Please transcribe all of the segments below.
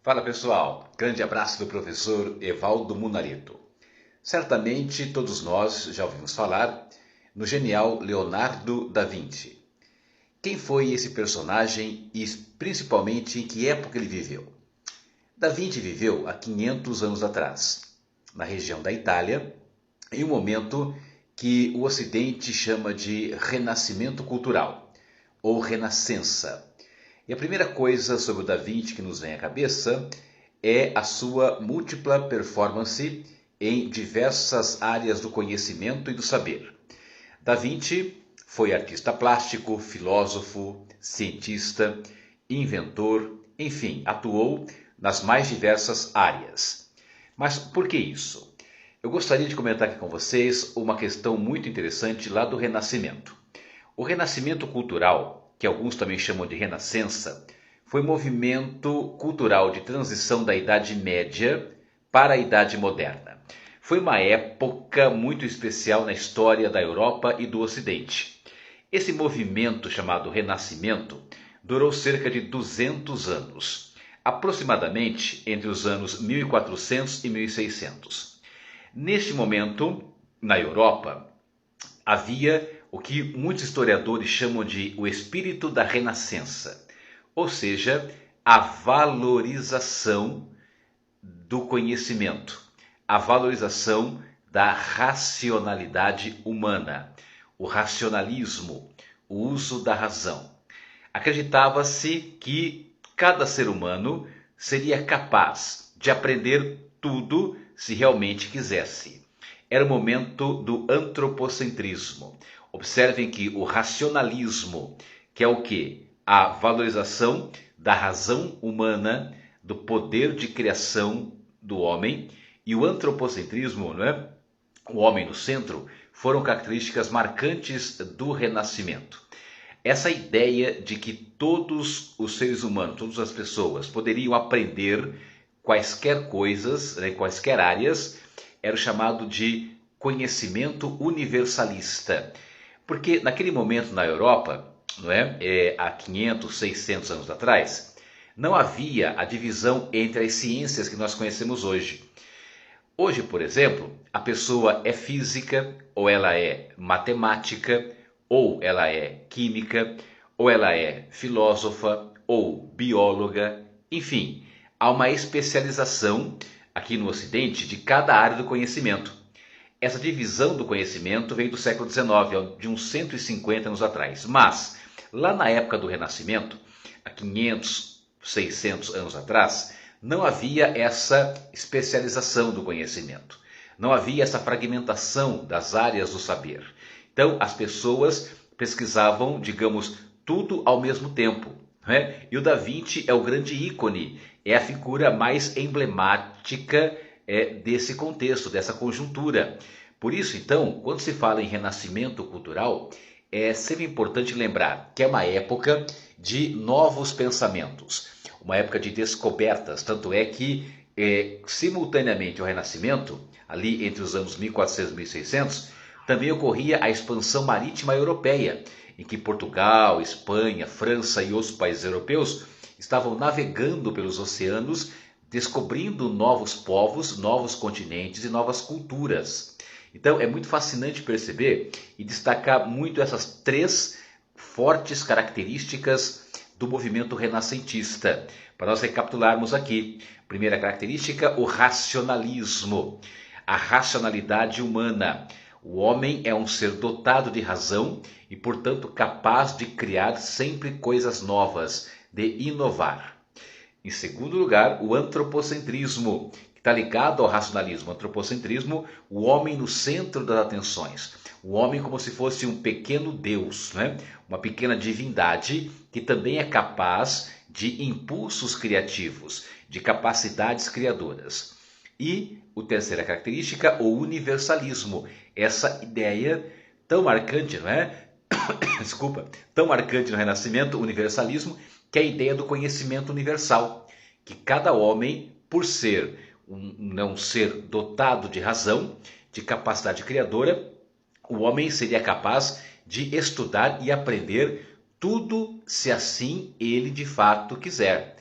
Fala pessoal, grande abraço do professor Evaldo Munarito. Certamente todos nós já ouvimos falar no genial Leonardo da Vinci. Quem foi esse personagem e principalmente em que época ele viveu? Da Vinci viveu há 500 anos atrás, na região da Itália, em um momento que o Ocidente chama de Renascimento Cultural, ou Renascença. E a primeira coisa sobre o Da Vinci que nos vem à cabeça é a sua múltipla performance em diversas áreas do conhecimento e do saber. Da Vinci foi artista plástico, filósofo, cientista, inventor, enfim, atuou nas mais diversas áreas. Mas por que isso? Eu gostaria de comentar aqui com vocês uma questão muito interessante lá do Renascimento. O Renascimento cultural, que alguns também chamam de Renascença, foi um movimento cultural de transição da Idade Média para a Idade Moderna. Foi uma época muito especial na história da Europa e do Ocidente. Esse movimento chamado Renascimento durou cerca de 200 anos, aproximadamente entre os anos 1400 e 1600. Neste momento, na Europa, havia o que muitos historiadores chamam de o espírito da Renascença, ou seja, a valorização do conhecimento, a valorização da racionalidade humana, o racionalismo, o uso da razão. Acreditava-se que cada ser humano seria capaz de aprender tudo se realmente quisesse. Era o momento do antropocentrismo. Observem que o racionalismo, que é o quê? A valorização da razão humana, do poder de criação do homem, e o antropocentrismo, não é? O homem no centro, foram características marcantes do Renascimento. Essa ideia de que todos os seres humanos, todas as pessoas, poderiam aprender quaisquer coisas, quaisquer áreas, era o chamado de conhecimento universalista. Porque naquele momento na Europa, não é? Há 500, 600 anos atrás, não havia a divisão entre as ciências que nós conhecemos hoje. Hoje, por exemplo, a pessoa é física, ou ela é matemática, ou ela é química, ou ela é filósofa, ou bióloga, enfim, há uma especialização aqui no Ocidente de cada área do conhecimento. Essa divisão do conhecimento veio do século XIX, de uns 150 anos atrás. Mas, lá na época do Renascimento, há 500, 600 anos atrás, não havia essa especialização do conhecimento. Não havia essa fragmentação das áreas do saber. Então, as pessoas pesquisavam, digamos, tudo ao mesmo tempo. Né? E o Da Vinci é o grande ícone, é a figura mais emblemática desse contexto, dessa conjuntura. Por isso, então, quando se fala em renascimento cultural, é sempre importante lembrar que é uma época de novos pensamentos, uma época de descobertas, tanto é que, simultaneamente ao Renascimento, ali entre os anos 1400 e 1600, também ocorria a expansão marítima europeia, em que Portugal, Espanha, França e outros países europeus estavam navegando pelos oceanos, descobrindo novos povos, novos continentes e novas culturas. Então é muito fascinante perceber e destacar muito essas três fortes características do movimento renascentista. Para nós recapitularmos aqui, primeira característica, o racionalismo, a racionalidade humana. O homem é um ser dotado de razão e, portanto, capaz de criar sempre coisas novas, de inovar. Em segundo lugar, o antropocentrismo, que está ligado ao racionalismo. O antropocentrismo, o homem no centro das atenções. O homem como se fosse um pequeno Deus, né? Uma pequena divindade que também é capaz de impulsos criativos, de capacidades criadoras. E a terceira característica, o universalismo. Essa ideia tão marcante, não é? Desculpa, tão marcante no Renascimento, o universalismo, que é a ideia do conhecimento universal, que cada homem, por ser um ser dotado de razão, de capacidade criadora, o homem seria capaz de estudar e aprender tudo se assim ele de fato quiser.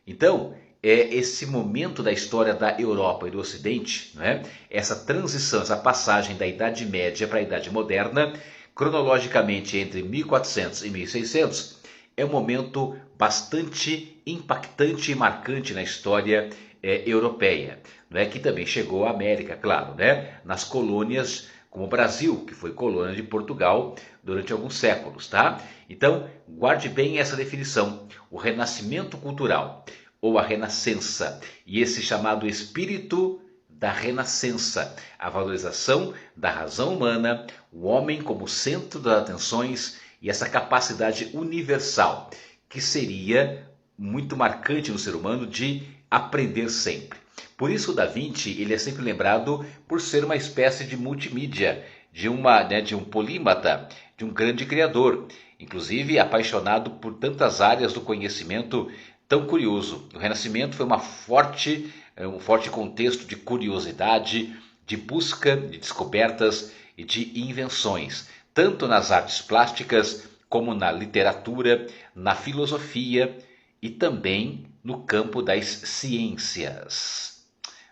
Então, esse momento da história da Europa e do Ocidente, né? Essa transição, essa passagem da Idade Média para a Idade Moderna, cronologicamente entre 1400 e 1600, é um momento bastante impactante e marcante na história europeia, né? Que também chegou à América, claro, né? Nas colônias como o Brasil, que foi colônia de Portugal durante alguns séculos, tá? Então, guarde bem essa definição, o renascimento cultural, ou a renascença, e esse chamado espírito da renascença, a valorização da razão humana, o homem como centro das atenções e essa capacidade universal, que seria muito marcante no ser humano de aprender sempre. Por isso o Da Vinci ele é sempre lembrado por ser uma espécie de multimídia, de um polímata, de um grande criador, inclusive apaixonado por tantas áreas do conhecimento tão curioso. O Renascimento foi um forte contexto de curiosidade, de busca de descobertas e de invenções, tanto nas artes plásticas como na literatura, na filosofia e também no campo das ciências.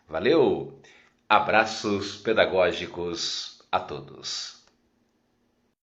Valeu! Abraços pedagógicos a todos.